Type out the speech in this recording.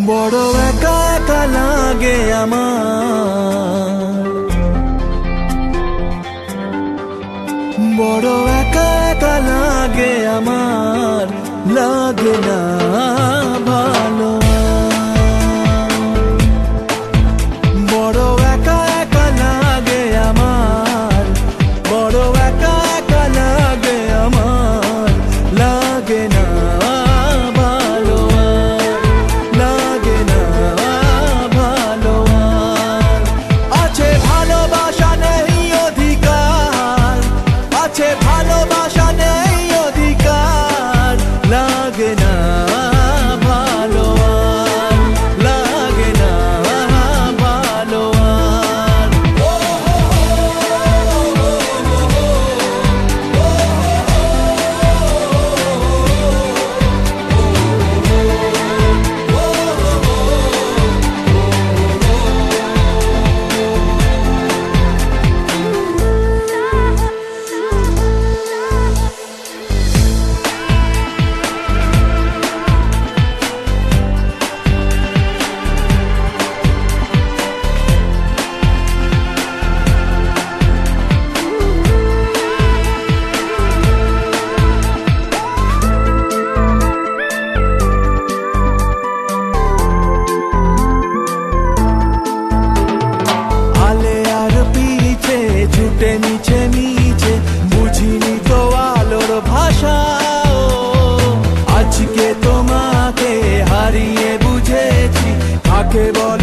বড় একা একা লাগে আমার, বড় একা একা লাগে আমার, লাগে না ভালো। বড় একা একা লাগে আমার, বড় একা একা লাগে আমার, লাগে না ভালো, লাগে না ভালো। আছে ভালোবাসা নেই অধিকার, আছে ভালোবাসা নেই অধিকার, লাগে না ভালো, লাগে না ভালো। ছুটে নিচে নিচে বুঝিনি তো আলোর ভাষা, আজকে তোমাকে হারিয়ে বুঝেছি কাকে বলে